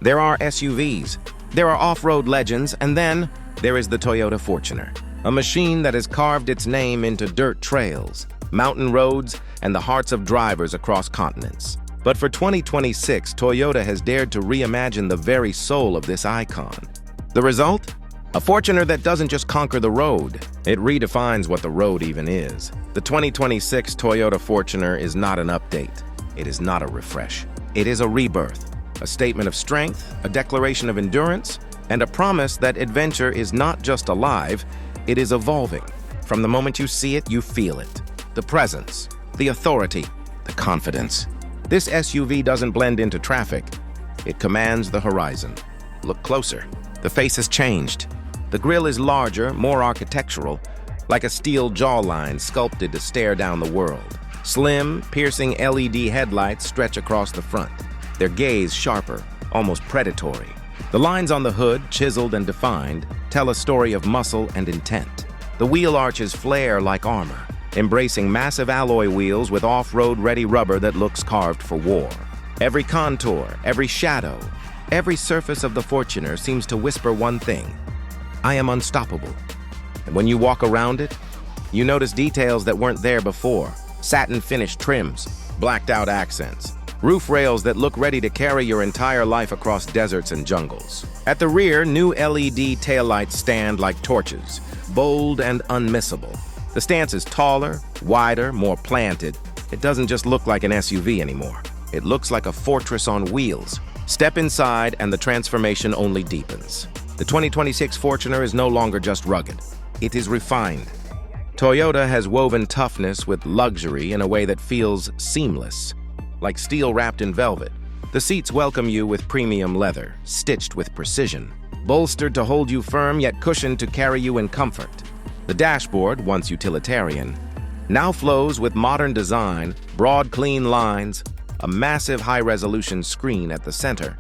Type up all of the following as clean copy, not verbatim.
There are SUVs, there are off-road legends, and then there is the Toyota Fortuner, a machine that has carved its name into dirt trails, mountain roads, and the hearts of drivers across continents. But for 2026, Toyota has dared to reimagine the very soul of this icon. The result? A Fortuner that doesn't just conquer the road, it redefines what the road even is. The 2026 Toyota Fortuner is not an update. It is not a refresh. It is a rebirth, a statement of strength, a declaration of endurance, and a promise that adventure is not just alive, it is evolving. From the moment you see it, you feel it. The presence, the authority, the confidence. This SUV doesn't blend into traffic. It commands the horizon. Look closer. The face has changed. The grille is larger, more architectural, like a steel jawline sculpted to stare down the world. Slim, piercing LED headlights stretch across the front, their gaze sharper, almost predatory. The lines on the hood, chiseled and defined, tell a story of muscle and intent. The wheel arches flare like armor, embracing massive alloy wheels with off-road-ready rubber that looks carved for war. Every contour, every shadow, every surface of the Fortuner seems to whisper one thing: I am unstoppable. And when you walk around it, you notice details that weren't there before. Satin-finished trims, blacked-out accents, roof rails that look ready to carry your entire life across deserts and jungles. At the rear, new LED taillights stand like torches, bold and unmissable. The stance is taller, wider, more planted. It doesn't just look like an SUV anymore. It looks like a fortress on wheels. Step inside and the transformation only deepens. The 2026 Fortuner is no longer just rugged. It is refined. Toyota has woven toughness with luxury in a way that feels seamless, like steel wrapped in velvet. The seats welcome you with premium leather, stitched with precision, bolstered to hold you firm yet cushioned to carry you in comfort. The dashboard, once utilitarian, now flows with modern design, broad, clean lines, a massive high-resolution screen at the center,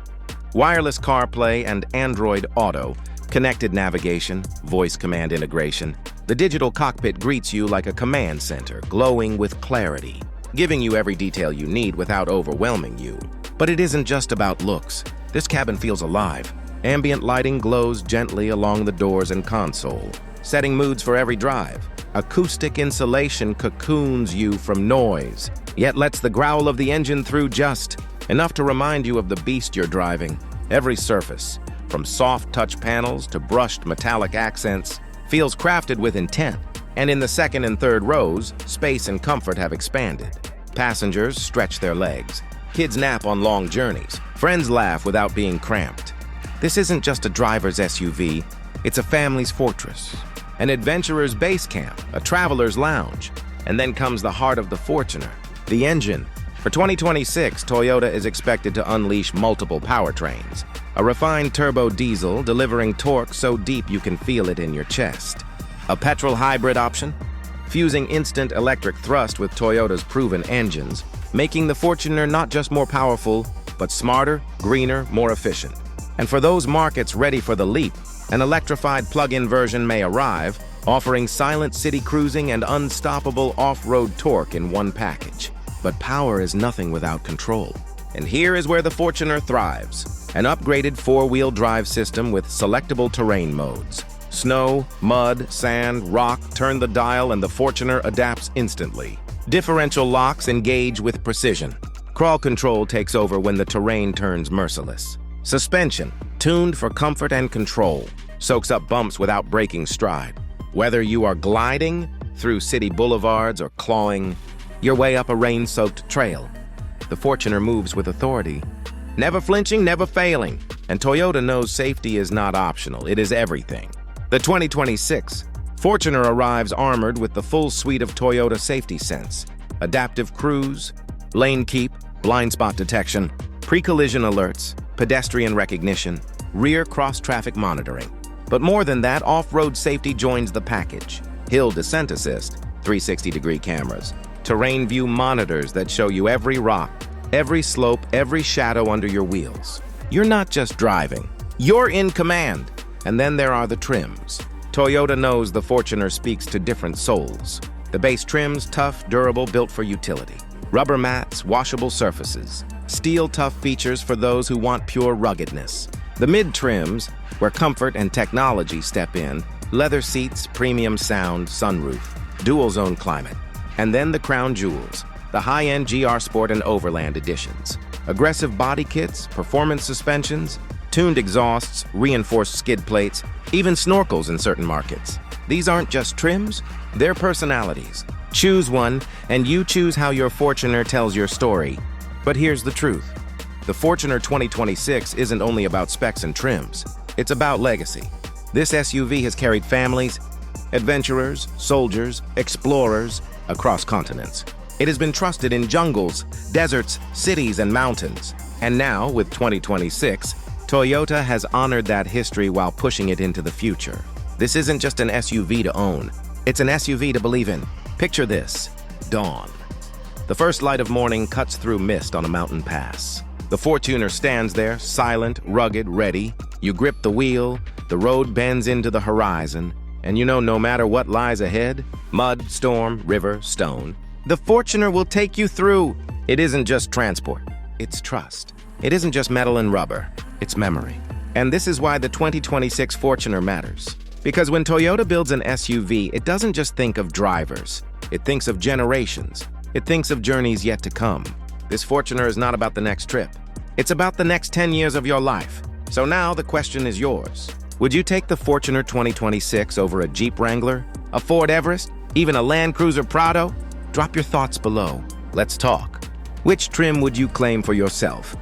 wireless CarPlay and Android Auto, connected navigation, voice command integration. The digital cockpit greets you like a command center, glowing with clarity, giving you every detail you need without overwhelming you. But it isn't just about looks. This cabin feels alive. Ambient lighting glows gently along the doors and console, setting moods for every drive. Acoustic insulation cocoons you from noise, yet lets the growl of the engine through just enough to remind you of the beast you're driving. Every surface, from soft touch panels to brushed metallic accents, feels crafted with intent. And in the second and third rows, space and comfort have expanded. Passengers stretch their legs. Kids nap on long journeys. Friends laugh without being cramped. This isn't just a driver's SUV, it's a family's fortress, an adventurer's base camp, a traveler's lounge. And then comes the heart of the Fortuner, the engine. For 2026, Toyota is expected to unleash multiple powertrains. A refined turbo diesel delivering torque so deep you can feel it in your chest. A petrol hybrid option, fusing instant electric thrust with Toyota's proven engines, making the Fortuner not just more powerful, but smarter, greener, more efficient. And for those markets ready for the leap, an electrified plug-in version may arrive, offering silent city cruising and unstoppable off-road torque in one package. But power is nothing without control. And here is where the Fortuner thrives. An upgraded four-wheel drive system with selectable terrain modes. Snow, mud, sand, rock, turn the dial and the Fortuner adapts instantly. Differential locks engage with precision. Crawl control takes over when the terrain turns merciless. Suspension, tuned for comfort and control, soaks up bumps without breaking stride. Whether you are gliding through city boulevards or clawing your way up a rain-soaked trail, the Fortuner moves with authority. Never flinching, never failing. And Toyota knows safety is not optional, it is everything. The 2026 Fortuner arrives armored with the full suite of Toyota Safety Sense, adaptive cruise, lane keep, blind spot detection, pre-collision alerts, pedestrian recognition, rear cross-traffic monitoring. But more than that, off-road safety joins the package. Hill descent assist, 360-degree cameras, terrain view monitors that show you every rock, every slope, every shadow under your wheels. You're not just driving, you're in command. And then there are the trims. Toyota knows the Fortuner speaks to different souls. The base trims, tough, durable, built for utility. Rubber mats, washable surfaces. steel-tough features for those who want pure ruggedness. The mid-trims, where comfort and technology step in, leather seats, premium sound, sunroof, dual-zone climate. And then the crown jewels, the high-end GR Sport and Overland editions. Aggressive body kits, performance suspensions, tuned exhausts, reinforced skid plates, even snorkels in certain markets. These aren't just trims, they're personalities. Choose one, and you choose how your Fortuner tells your story. But here's the truth. The Fortuner 2026 isn't only about specs and trims. It's about legacy. This SUV has carried families, adventurers, soldiers, explorers across continents. It has been trusted in jungles, deserts, cities, and mountains. And now, with 2026, Toyota has honored that history while pushing it into the future. This isn't just an SUV to own. It's an SUV to believe in. Picture this: dawn. The first light of morning cuts through mist on a mountain pass. The Fortuner stands there, silent, rugged, ready. You grip the wheel, the road bends into the horizon, and you know no matter what lies ahead, mud, storm, river, stone, the Fortuner will take you through. It isn't just transport, it's trust. It isn't just metal and rubber, it's memory. And this is why the 2026 Fortuner matters. Because when Toyota builds an SUV, it doesn't just think of drivers. It thinks of generations. It thinks of journeys yet to come. This Fortuner is not about the next trip. It's about the next 10 years of your life. So now the question is yours. Would you take the Fortuner 2026 over a Jeep Wrangler, a Ford Everest, even a Land Cruiser Prado? Drop your thoughts below. Let's talk. Which trim would you claim for yourself?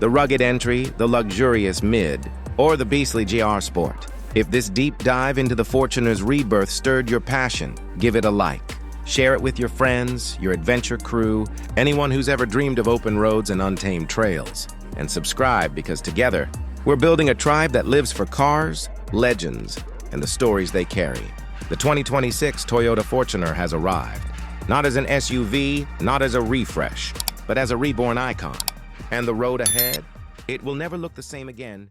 The rugged entry, the luxurious mid, or the beastly GR Sport? If this deep dive into the Fortuner's rebirth stirred your passion, give it a like. Share it with your friends, your adventure crew, anyone who's ever dreamed of open roads and untamed trails. And subscribe, because together, we're building a tribe that lives for cars, legends, and the stories they carry. The 2026 Toyota Fortuner has arrived. Not as an SUV, not as a refresh, but as a reborn icon. And the road ahead, it will never look the same again.